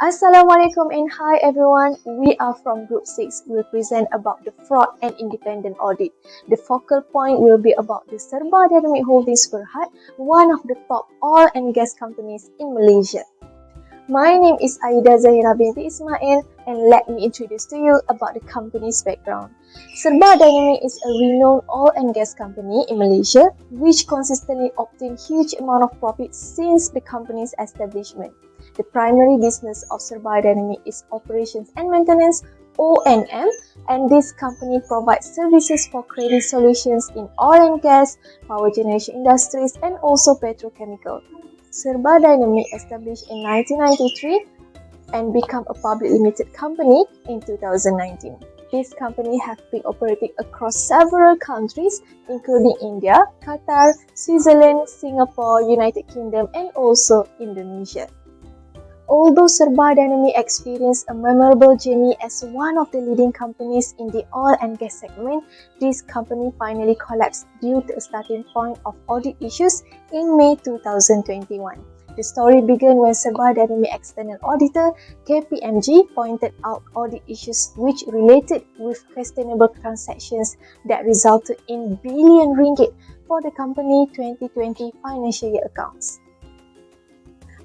Assalamualaikum and hi everyone. We are from Group 6. We'll present about the fraud and independent audit. The focal point will be about the Serba Dinamik Holdings Berhad, one of the top oil and gas companies in Malaysia. My name is Aida Zahira binti Ismail and let me introduce to you about the company's background. Serba Dinamik is a renowned oil and gas company in Malaysia which consistently obtained huge amount of profit since the company's establishment. The primary business of Serba Dinamik is operations and maintenance (O&M), and this company provides services for credit solutions in oil and gas, power generation industries and also petrochemical. Serba Dinamik established in 1993 and become a public limited company in 2019. This company have been operating across several countries including India, Qatar, Switzerland, Singapore, United Kingdom and also Indonesia. Although Serba Dinamik experienced a memorable journey as one of the leading companies in the oil and gas segment, this company finally collapsed due to a starting point of audit issues in May 2021. The story began when Serba Dinamik external auditor KPMG pointed out audit issues which related with questionable transactions that resulted in billion ringgit for the company 2020 financial year accounts.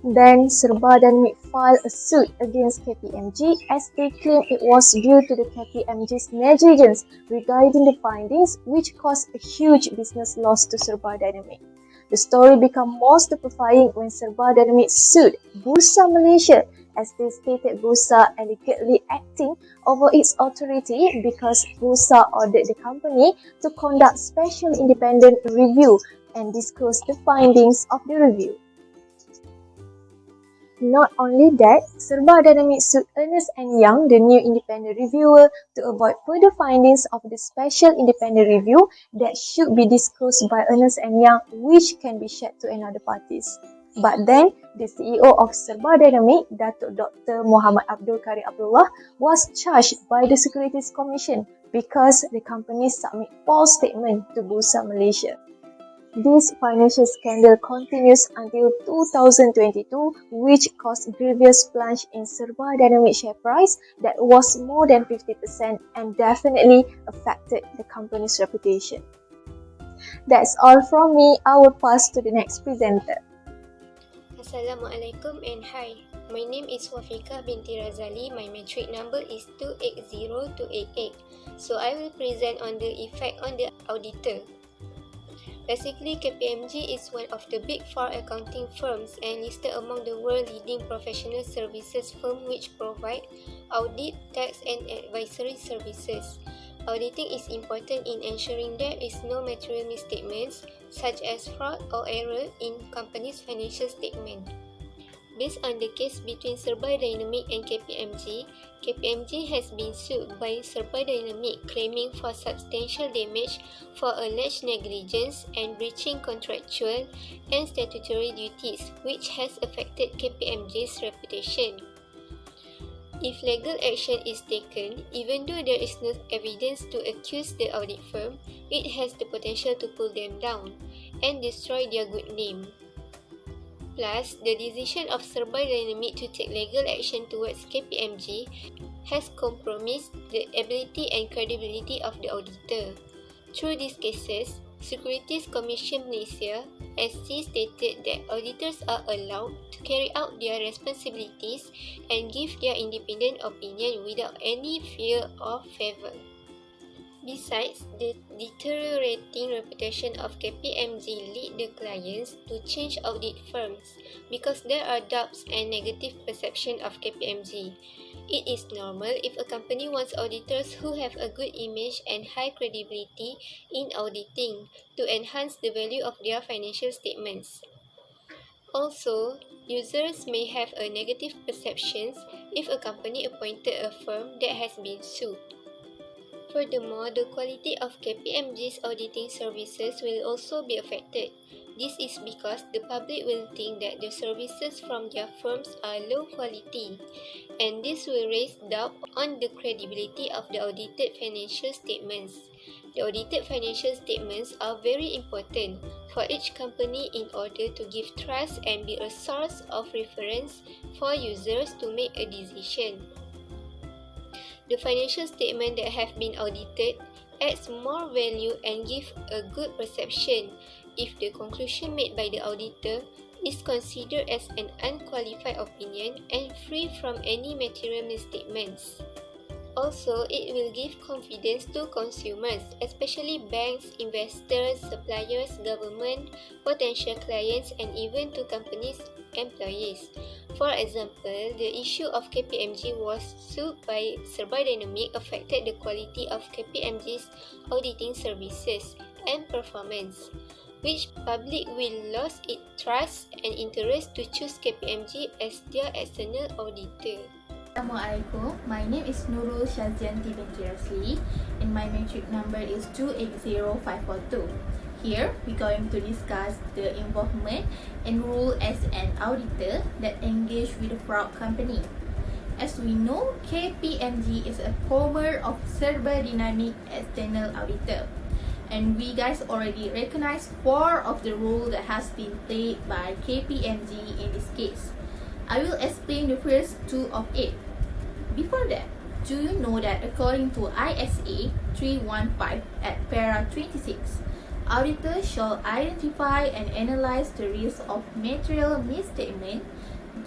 Then Serba Dinamik filed a suit against KPMG as they claimed it was due to the KPMG's negligence regarding the findings which caused a huge business loss to Serba Dinamik. The story became more stupefying when Serba Dinamik sued Bursa Malaysia as they stated Bursa allegedly acting over its authority because Bursa ordered the company to conduct special independent review and disclose the findings of the review. Not only that, Serba Dinamik sued Ernst & Young, the new independent reviewer, to avoid further findings of the special independent review that should be disclosed by Ernst & Young, which can be shared to another parties. But then, the CEO of Serba Dinamik, Datuk Dr. Muhammad Abdul Karim Abdullah, was charged by the Securities Commission because the company submit false statement to Bursa Malaysia. This financial scandal continues until 2022, which caused grievous plunge in Serba Dinamik share price that was more than 50% and definitely affected the company's reputation. That's all from me. I will pass to the next presenter. Assalamualaikum and hi. My name is Wafika binti Razali. My metric number is 280288. So I will present on the effect on the auditor. Basically, KPMG is one of the big four accounting firms and listed among the world leading professional services firm which provide audit, tax and advisory services. Auditing is important in ensuring there is no material misstatements such as fraud or error in company's financial statement. Based on the case between Serba Dinamik and KPMG, KPMG has been sued by Serba Dinamik claiming for substantial damage for alleged negligence and breaching contractual and statutory duties, which has affected KPMG's reputation. If legal action is taken, even though there is no evidence to accuse the audit firm, it has the potential to pull them down and destroy their good name. Plus, the decision of Serba Dinamik to take legal action towards KPMG has compromised the ability and credibility of the auditor. Through these cases, Securities Commission Malaysia SC stated that auditors are allowed to carry out their responsibilities and give their independent opinion without any fear or favour. Besides, the deteriorating reputation of KPMG lead the clients to change audit firms because there are doubts and negative perception of KPMG. It is normal if a company wants auditors who have a good image and high credibility in auditing to enhance the value of their financial statements. Also, users may have a negative perceptions if a company appointed a firm that has been sued. Furthermore, the quality of KPMG's auditing services will also be affected This is because the public will think that the services from their firms are low quality, and this will raise doubt on the credibility of the audited financial statements. The audited financial statements are very important for each company in order to give trust and be a source of reference for users to make a decision. The financial statement that have been audited adds more value and give a good perception if the conclusion made by the auditor is considered as an unqualified opinion and free from any material misstatements. Also, it will give confidence to consumers, especially banks, investors, suppliers, government, potential clients, and even to companies' employees. For example, the issue of KPMG was sued by Serba Dinamik affected the quality of KPMG's auditing services and performance, which public will lose its trust and interest to choose KPMG as their external auditor. Assalamualaikum, my name is Nurul Shazyanti binti Rasli and my matric number is 280542. Here, we're going to discuss the involvement and role as an auditor that engage with a fraud company. As we know, KPMG is a former of Serba Dinamik external auditor. And we guys already recognize 4 of the role that has been played by KPMG in this case. I will explain the first 2 of it. Before that, do you know that according to ISA 315 at para 26, auditors shall identify and analyze the risk of material misstatement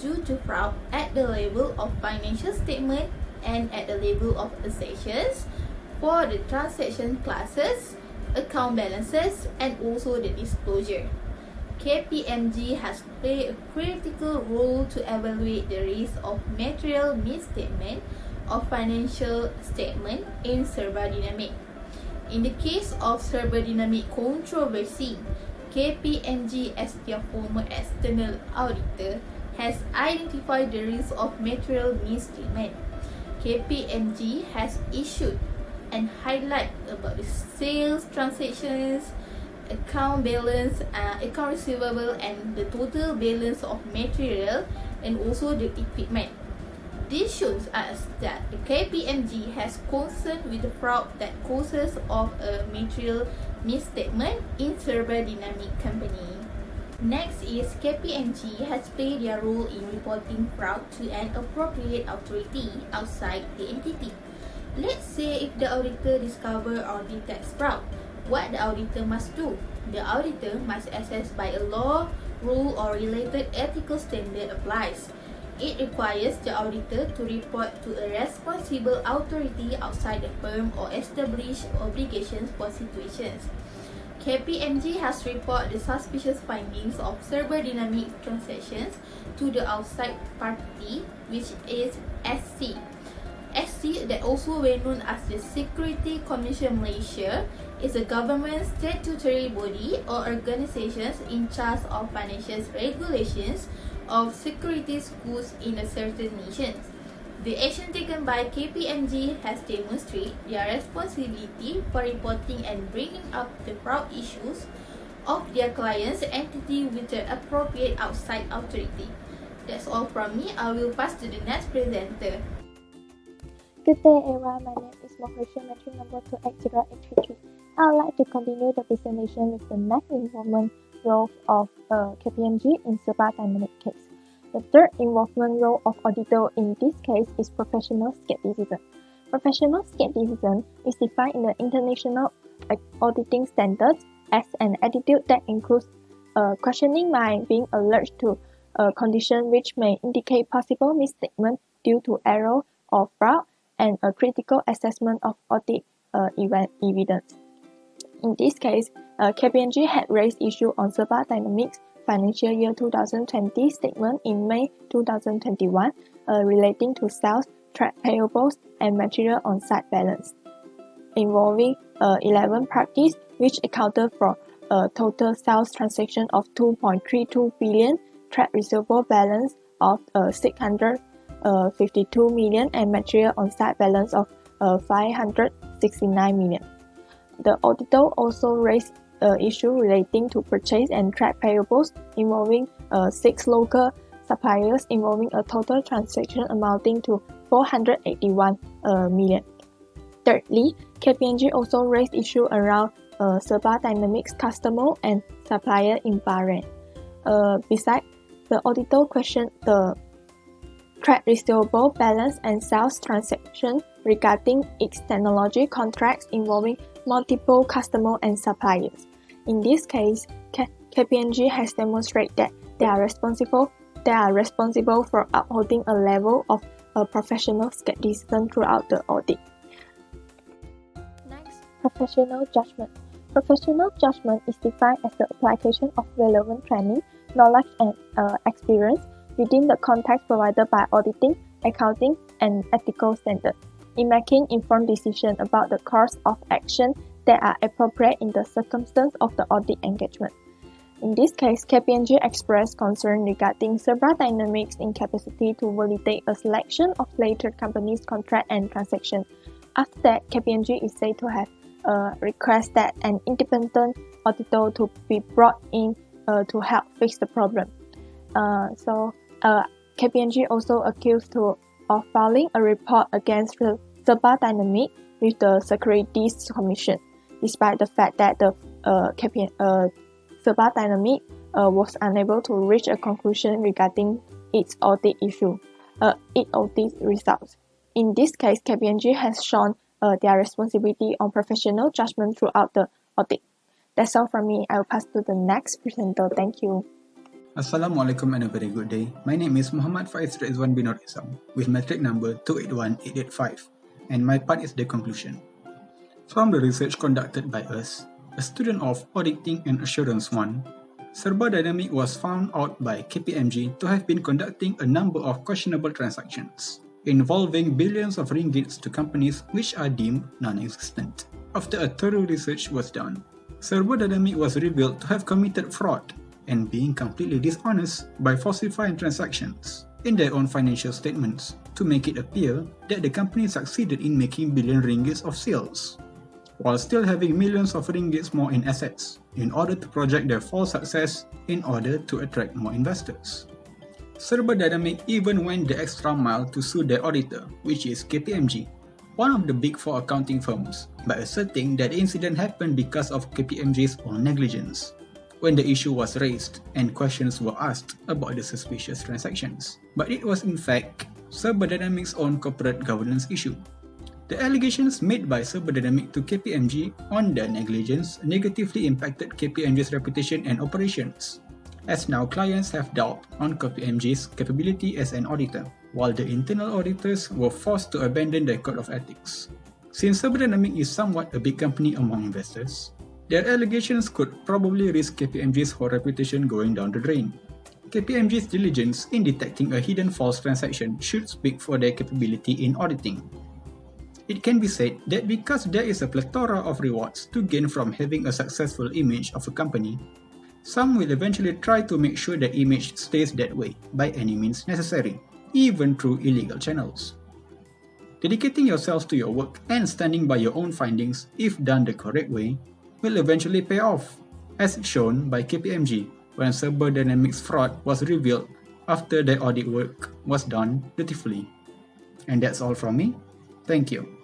due to fraud at the level of financial statement and at the level of assets for the transaction classes, account balances, and also the disclosure. KPMG has played a critical role to evaluate the risk of material misstatement of financial statement in Serba Dinamik. In the case of Serba Dinamik controversy, KPMG as their former external auditor has identified the risk of material misstatement. KPMG has issued and highlight about the sales transactions, account balance, account receivable, and the total balance of material and also the equipment. This shows us that the KPMG has concern with the fraud that causes of a material misstatement in Serba Dinamik company. Next is KPMG has played their role in reporting fraud to an appropriate authority outside the entity. Let's say if the auditor discover or detects fraud, what the auditor must do? The auditor must assess by a law, rule, or related ethical standard applies. It requires the auditor to report to a responsible authority outside the firm or establish obligations for situations. KPMG has reported the suspicious findings of Serba Dinamik transactions to the outside party, which is SC. SC, that also well known as the Security Commission Malaysia, is a government statutory body or organization in charge of financial regulations of securities goods in a certain nation. The action taken by KPMG has demonstrated their responsibility for reporting and bringing up the fraud issues of their clients' entity with the appropriate outside authority. That's all from me. I will pass to the next presenter. Good day everyone, my name is Mohrisha, matric number 280833. I would like to continue the presentation with the next involvement role of KPMG in Serba Dinamik case. The third involvement role of auditor in this case is professional skepticism. Professional skepticism is defined in the International Auditing Standards as an attitude that includes questioning by being alert to a condition which may indicate possible misstatement due to error or fraud, and a critical assessment of audit evidence. In this case, KPMG had raised issue on Serba Dinamik's financial year 2020 statement in May 2021 relating to sales, trade payables, and material on-site balance, involving 11 parties, which accounted for a total sales transaction of 2.32 billion, trade receivable balance of 652 million, and material on-site balance of 569 million. The auditor also raised issue relating to purchase and trade payables involving 6 local suppliers involving a total transaction amounting to 481 million. Thirdly, KPMG also raised issue around Serba Dinamik's customer and supplier in Bahrain. Besides, the auditor questioned the trade receivable balance and sales transaction regarding its technology contracts involving multiple customers and suppliers. In this case, KPMG has demonstrated that they are responsible for upholding a level of professional skepticism throughout the audit. Next, professional judgment. Professional judgment is defined as the application of relevant training, knowledge, and experience within the context provided by auditing, accounting, and ethical standards, in making informed decisions about the course of action that are appropriate in the circumstance of the audit engagement. In this case, KPMG expressed concern regarding Serba Dinamik's incapacity to validate a selection of related companies' contract and transactions. After that, KPMG is said to have requested an independent auditor to be brought in to help fix the problem. KPMG also accused of filing a report against Serba Dinamik with the Securities Commission, despite the fact that the Serba Dinamik was unable to reach a conclusion regarding its audit results. In this case, KPMG has shown their responsibility on professional judgment throughout the audit. That's all from me. I will pass to the next presenter. Thank you. Assalamualaikum and a very good day. My name is Muhammad Faiz Rizwan bin Nur Isam with metric number 281885, and my part is the conclusion. From the research conducted by us, a student of Auditing and Assurance 1, Serba Dinamik was found out by KPMG to have been conducting a number of questionable transactions involving billions of ringgits to companies which are deemed non-existent. After a thorough research was done, Serba Dinamik was revealed to have committed fraud and being completely dishonest by falsifying transactions in their own financial statements to make it appear that the company succeeded in making billion ringgits of sales, while still having millions of ringgits more in assets in order to project their false success in order to attract more investors. Serba Dinamik even went the extra mile to sue their auditor, which is KPMG, one of the big four accounting firms, by asserting that the incident happened because of KPMG's own negligence, when the issue was raised and questions were asked about the suspicious transactions. But it was in fact Serba Dinamik's own corporate governance issue. The allegations made by Serba Dinamik to KPMG on their negligence negatively impacted KPMG's reputation and operations, as now clients have doubt on KPMG's capability as an auditor, while the internal auditors were forced to abandon their code of ethics. Since Serba Dinamik is somewhat a big company among investors, their allegations could probably risk KPMG's whole reputation going down the drain. KPMG's diligence in detecting a hidden false transaction should speak for their capability in auditing. It can be said that because there is a plethora of rewards to gain from having a successful image of a company, some will eventually try to make sure the image stays that way by any means necessary, even through illegal channels. Dedicating yourselves to your work and standing by your own findings, if done the correct way, will eventually pay off, as shown by KPMG when Serba Dinamik's fraud was revealed after their audit work was done dutifully. And that's all from me. Thank you.